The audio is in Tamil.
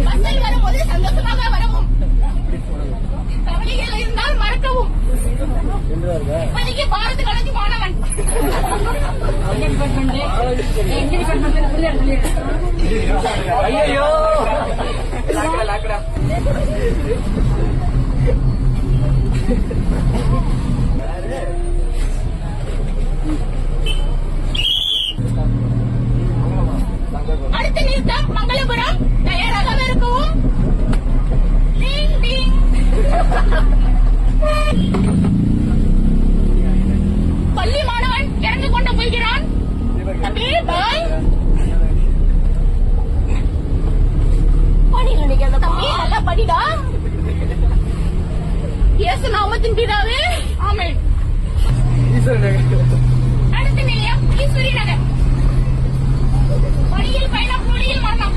பஸ்ஸில் வரும்போது சந்தோஷமாக வரவும், கவலைகள் இருந்தால் மறக்கவும். இப்போதைக்கு பாரத கலைஞர் மாணவன். ஐயோ அடுத்த நிறுத்தம் மங்களபுரம். தயாராக இருக்கவும். டிங் டிங். பள்ளி மாணவன் இறந்து கொண்டு போகிறான். தம்பி பாய். படி நினைக்காத தம்பி, நல்லா படிடா. இயேசு நாமத்தின் பிதாவே ஆமென். அடுத்த நிலையம் ஈஸ்வரி நகர். வழியில் பயணம், நொடியில் மரணம்.